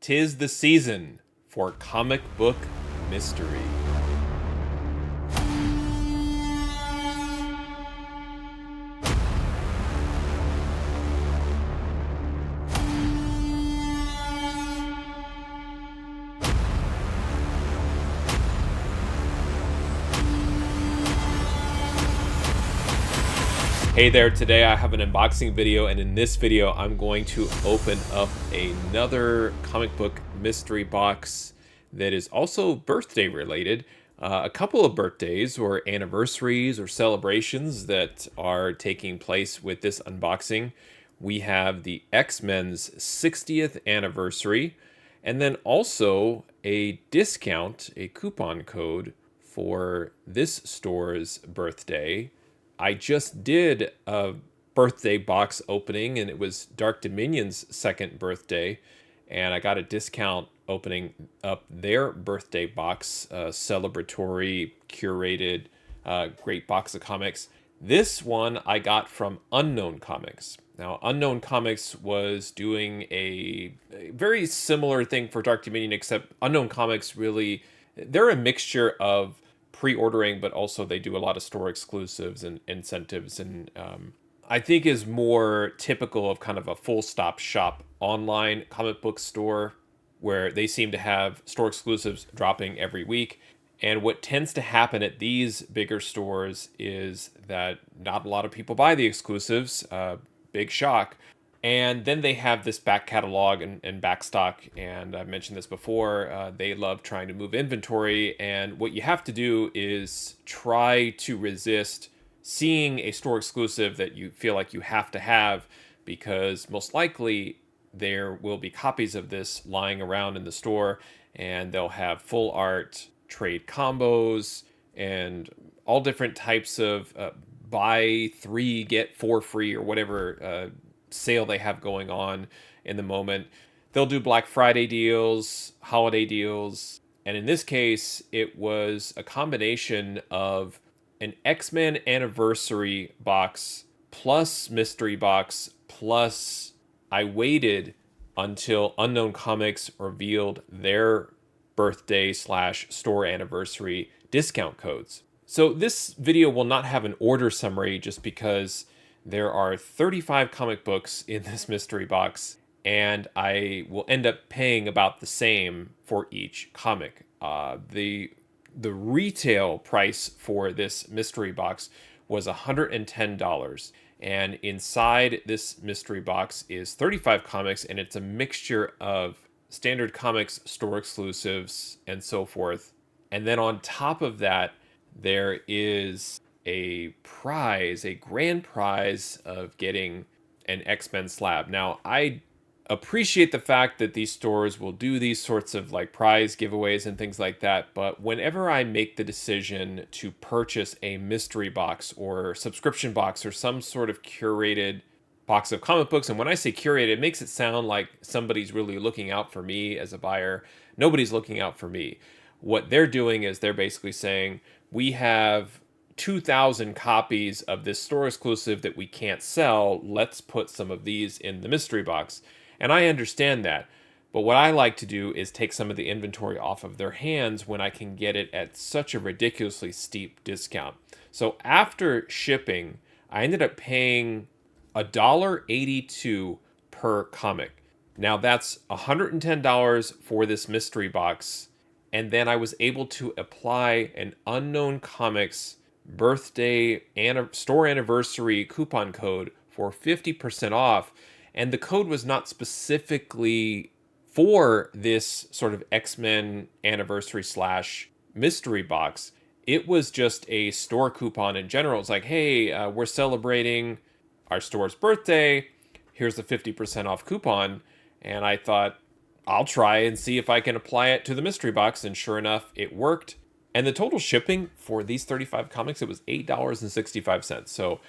'Tis the season for comic book mystery. Hey there, today I have an unboxing video, and in this video I'm going to open up another comic book mystery box that is also birthday related. A couple of birthdays or anniversaries or celebrations that are taking place with this unboxing. We have the X-Men's 60th anniversary, and then also a discount, a coupon code for this store's birthday. I just did a birthday box opening, and it was Dark Dominion's second birthday, and I got a discount opening up their birthday box, celebratory, curated, great box of comics. This one I got from Unknown Comics. Now, Unknown Comics was doing a very similar thing for Dark Dominion, except Unknown Comics really, they're a mixture of pre-ordering, but also they do a lot of store exclusives and incentives, and I think is more typical of kind of a full stop shop online comic book store where they seem to have store exclusives dropping every week. And what tends to happen at these bigger stores is that not a lot of people buy the exclusives, big shock. And then they have this back catalog and back stock. And I've mentioned this before. They love trying to move inventory. And what you have to do is try to resist seeing a store exclusive that you feel like you have to have, because most likely there will be copies of this lying around in the store, and they'll have full art, trade combos, and all different types of buy 3 get 4 free or whatever sale they have going on in the moment. They'll do Black Friday deals, holiday deals, and in this case it was a combination of an X-Men anniversary box plus mystery box plus I waited until Unknown Comics revealed their birthday / store anniversary discount codes. So this video will not have an order summary just because there are 35 comic books in this mystery box, and I will end up paying about the same for each comic. The retail price for this mystery box was $110, and inside this mystery box is 35 comics, and it's a mixture of standard comics, store exclusives, and so forth. And then on top of that, there is a prize, a grand prize of getting an X-Men slab. Now, I appreciate the fact that these stores will do these sorts of like prize giveaways and things like that, but whenever I make the decision to purchase a mystery box or subscription box or some sort of curated box of comic books, and when I say curated, it makes it sound like somebody's really looking out for me as a buyer. Nobody's looking out for me. What they're doing is they're basically saying, we have 2,000 copies of this store exclusive that we can't sell. Let's put some of these in the mystery box. And I understand that. But what I like to do is take some of the inventory off of their hands when I can get it at such a ridiculously steep discount. So after shipping, I ended up paying $1.82 per comic. Now that's $110 for this mystery box. And then I was able to apply an Unknown Comics birthday store anniversary coupon code for 50% off. And the code was not specifically for this sort of X-Men anniversary / mystery box. It was just a store coupon in general. It's like, hey, we're celebrating our store's birthday. Here's the 50% off coupon. And I thought, I'll try and see if I can apply it to the mystery box. And sure enough, it worked. And the total shipping for these 35 comics, it was $8.65. So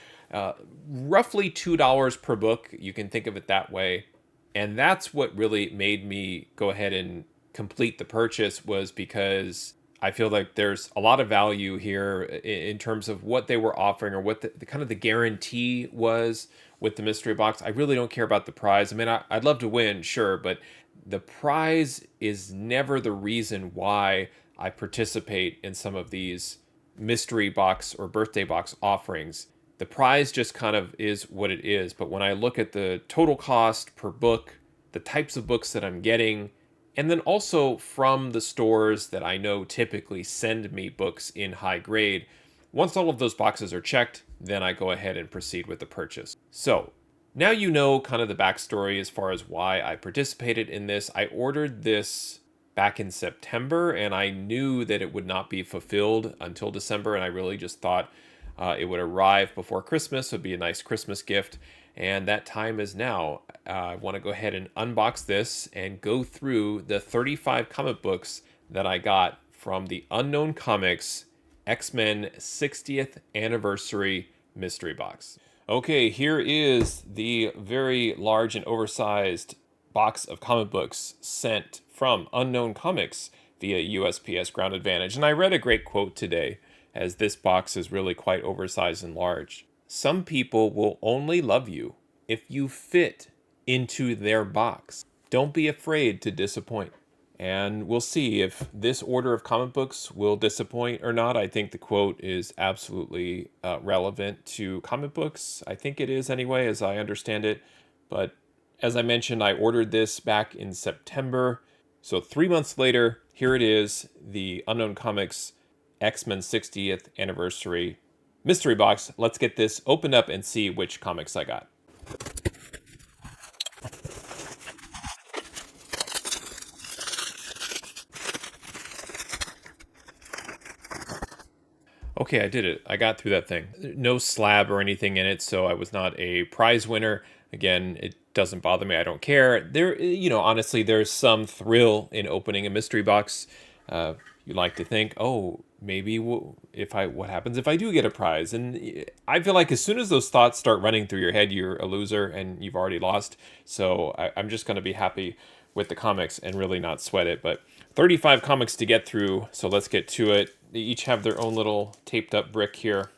roughly $2 per book. You can think of it that way. And that's what really made me go ahead and complete the purchase, was because I feel like there's a lot of value here in terms of what they were offering, or what the kind of the guarantee was with the mystery box. I really don't care about the prize. I mean, I'd love to win, sure, but the prize is never the reason why I participate in some of these mystery box or birthday box offerings. The prize just kind of is what it is. But when I look at the total cost per book, the types of books that I'm getting, and then also from the stores that I know typically send me books in high grade, once all of those boxes are checked, then I go ahead and proceed with the purchase. So now you know kind of the backstory as far as why I participated in this. I ordered this back in September, and I knew that it would not be fulfilled until December, and I really just thought it would arrive before Christmas. It would be a nice Christmas gift, and that time is now. I want to go ahead and unbox this and go through the 35 comic books that I got from the Unknown Comics X-Men 60th Anniversary Mystery Box. Okay, here is the very large and oversized box of comic books sent from Unknown Comics via USPS Ground Advantage. And I read a great quote today, as this box is really quite oversized and large. Some people will only love you if you fit into their box. Don't be afraid to disappoint. And we'll see if this order of comic books will disappoint or not. I think the quote is absolutely relevant to comic books. I think it is anyway, as I understand it. But as I mentioned, I ordered this back in September. So 3 months later, here it is, the Unknown Comics X-Men 60th Anniversary Mystery Box. Let's get this opened up and see which comics I got. Okay, I did it. I got through that thing. No slab or anything in it, so I was not a prize winner. Again, it doesn't bother me. I don't care. There, honestly, there's some thrill in opening a mystery box. You like to think, oh, maybe what happens if I do get a prize? And I feel like as soon as those thoughts start running through your head, you're a loser and you've already lost. So I'm just going to be happy with the comics and really not sweat it. But 35 comics to get through, so let's get to it. They each have their own little taped up brick here.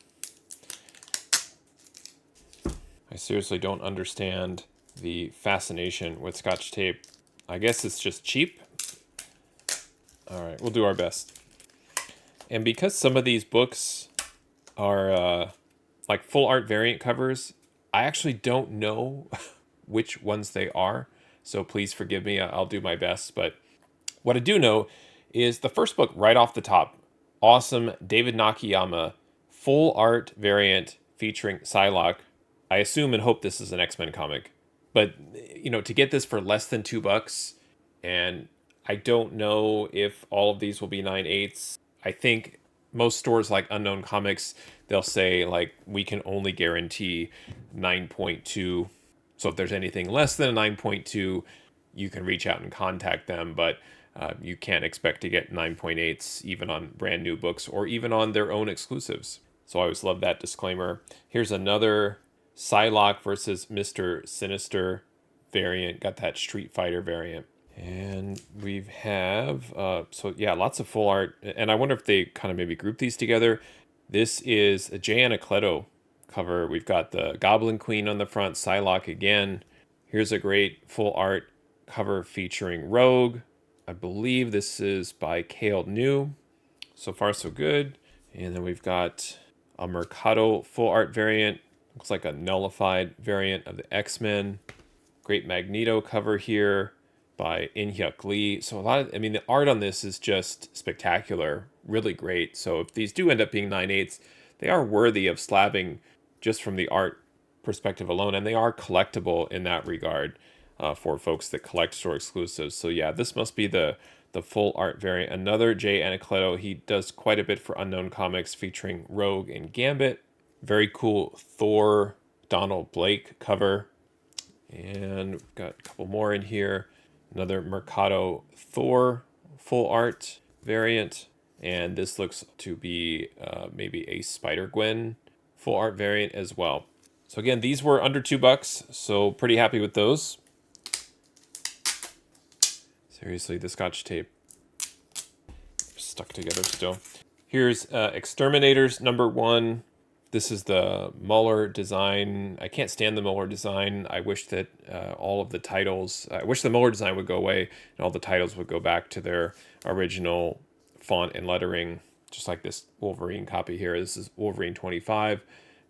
I seriously don't understand the fascination with Scotch tape. I guess it's just cheap. All right, we'll do our best. And because some of these books are like full art variant covers, I actually don't know which ones they are. So please forgive me, I'll do my best. But what I do know is the first book right off the top, awesome David Nakayama full art variant featuring Psylocke. I assume and hope this is an X-Men comic. But, to get this for less than $2, and I don't know if all of these will be 9/8. I think most stores like Unknown Comics, they'll say, like, we can only guarantee 9.2. So if there's anything less than a 9.2, you can reach out and contact them. But you can't expect to get 9.8s even on brand new books or even on their own exclusives. So I always love that disclaimer. Here's another Psylocke versus Mr. Sinister variant. Got that Street Fighter variant. And we have, lots of full art. And I wonder if they kind of maybe group these together. This is a Jay Anacleto cover. We've got the Goblin Queen on the front, Psylocke again. Here's a great full art cover featuring Rogue. I believe this is by Cale New. So far, so good. And then we've got a Mercado full art variant. Looks like a nullified variant of the X-Men. Great Magneto cover here by In-Hyuk Lee. So the art on this is just spectacular, really great. So if these do end up being 9/8, they are worthy of slabbing just from the art perspective alone, and they are collectible in that regard for folks that collect store exclusives. So yeah, this must be the full art variant. Another Jay Anacleto. He does quite a bit for Unknown Comics featuring Rogue and Gambit. Very cool Thor Donald Blake cover. And we've got a couple more in here. Another Mercado Thor full art variant. And this looks to be maybe a Spider-Gwen full art variant as well. So again, these were under $2, so pretty happy with those. Seriously, the Scotch tape stuck together still. Here's Exterminators #1 This is the Muller design. I can't stand the Muller design. I wish that all of the titles, I wish the Muller design would go away and all the titles would go back to their original font and lettering, just like this Wolverine copy here. This is Wolverine 25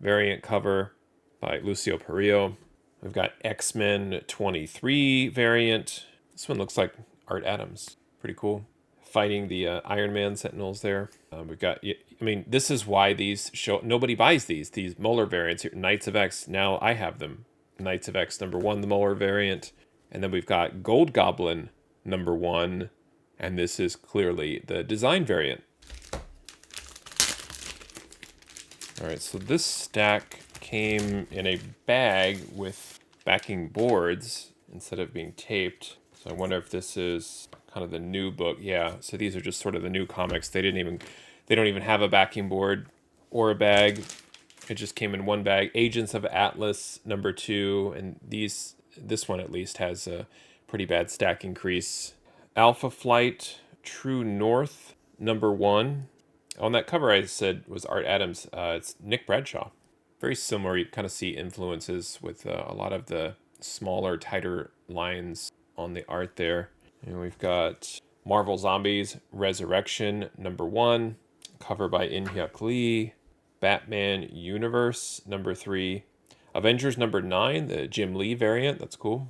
variant cover by Lucio Perillo. We've got X-Men 23 variant. This one looks like Art Adams. Pretty cool. Fighting the Iron Man Sentinels there. We've got, I mean, this is why these show, nobody buys these Muller variants here. Knights of X, now I have them. Knights of X #1, the Muller variant. And then we've got Gold Goblin #1. And this is clearly the design variant. All right, so this stack came in a bag with backing boards instead of being taped. So I wonder if this is kind of the new book. Yeah, so these are just sort of the new comics. They don't even have a backing board or a bag. It just came in one bag. Agents of Atlas #2, and this one at least has a pretty bad stack increase. Alpha Flight True North #1. On that cover I said was Art Adams. It's Nick Bradshaw. Very similar. You kind of see influences with a lot of the smaller, tighter lines on the art there. And we've got Marvel Zombies Resurrection #1, cover by In-Hyuk Lee. Batman Universe #3. Avengers #9, the Jim Lee variant. That's cool.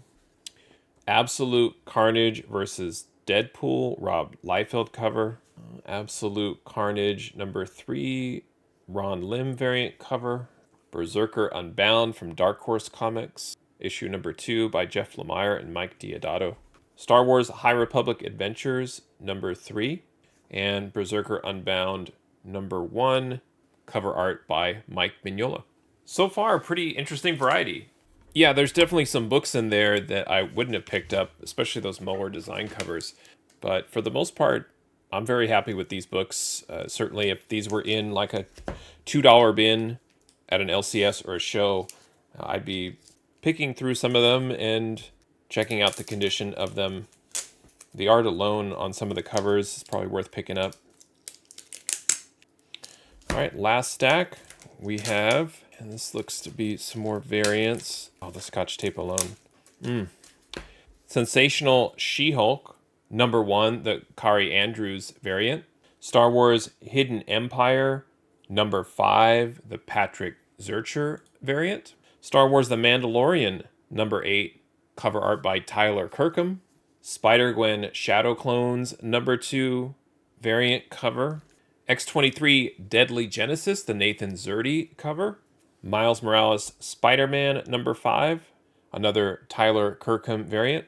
Absolute Carnage versus Deadpool, Rob Liefeld cover. Absolute Carnage #3, Ron Lim variant cover. Berserker Unbound from Dark Horse Comics, issue #2 by Jeff Lemire and Mike Deodato. Star Wars High Republic Adventures #3, and Berserker Unbound #1, cover art by Mike Mignola. So far, a pretty interesting variety. Yeah, there's definitely some books in there that I wouldn't have picked up, especially those Muller design covers. But for the most part, I'm very happy with these books. Certainly, if these were in like a $2 bin at an LCS or a show, I'd be picking through some of them and checking out the condition of them. The art alone on some of the covers is probably worth picking up. All right, last stack we have, and this looks to be some more variants. Oh, the Scotch tape alone. Sensational She-Hulk #1, the Kari Andrews variant. Star Wars Hidden Empire #5, the Patrick Zurcher variant. Star Wars The Mandalorian #8, cover art by Tyler Kirkham. Spider-Gwen Shadow Clones #2, variant cover. X-23 Deadly Genesis, the Nathan Zerdy cover. Miles Morales Spider-Man #5, another Tyler Kirkham variant.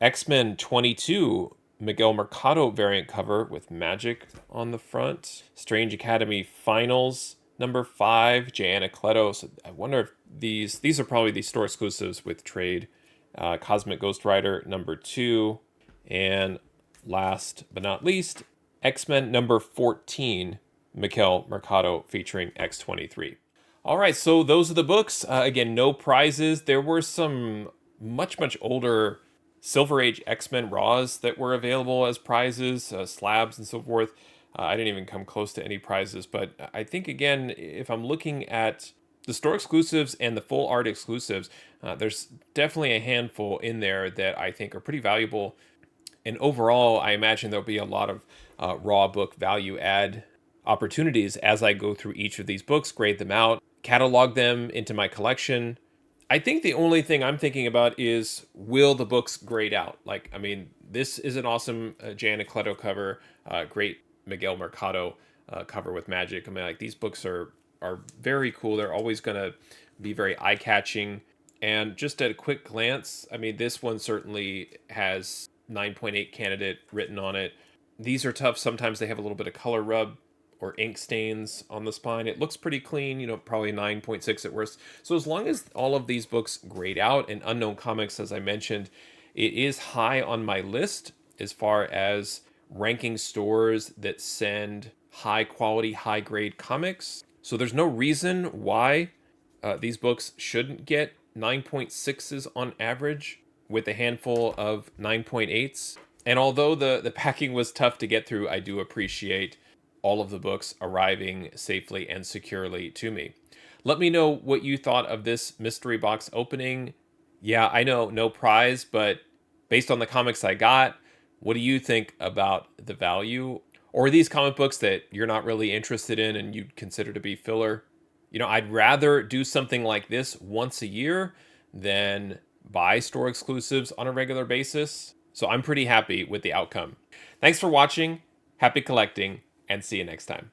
X-Men 22 Miguel Mercado variant cover with magic on the front. Strange Academy Finals #5, Joanna Cleto. So I wonder if these are probably the store exclusives with trade. Cosmic Ghost Rider #2, and last but not least, X-Men #14, Miguel Mercado featuring X-23. All right, so those are the books. Again, no prizes. There were some much older Silver Age X-Men Raws that were available as prizes, slabs and so forth. I didn't even come close to any prizes, but I think, again, if I'm looking at the store exclusives and the full art exclusives, there's definitely a handful in there that I think are pretty valuable. And overall, I imagine there'll be a lot of raw book value add opportunities as I go through each of these books, grade them out, catalog them into my collection. I think the only thing I'm thinking about is, will the books grade out? Like, I mean, this is an awesome Joanna Cleto cover, great Miguel Mercado cover with magic. I mean, like, these books are very cool. They're always going to be very eye-catching. And just at a quick glance, I mean, this one certainly has 9.8 candidate written on it. These are tough. Sometimes they have a little bit of color rub or ink stains on the spine. It looks pretty clean, probably 9.6 at worst. So as long as all of these books grade out, and Unknown Comics, as I mentioned, it is high on my list as far as ranking stores that send high quality, high grade comics. So there's no reason why these books shouldn't get 9.6s on average with a handful of 9.8s. And although the packing was tough to get through, I do appreciate all of the books arriving safely and securely to me. Let me know what you thought of this mystery box opening. Yeah, I know, no prize, but based on the comics I got, what do you think about the value? Or are these comic books that you're not really interested in and you'd consider to be filler? I'd rather do something like this once a year than buy store exclusives on a regular basis. So I'm pretty happy with the outcome. Thanks for watching, happy collecting, and see you next time.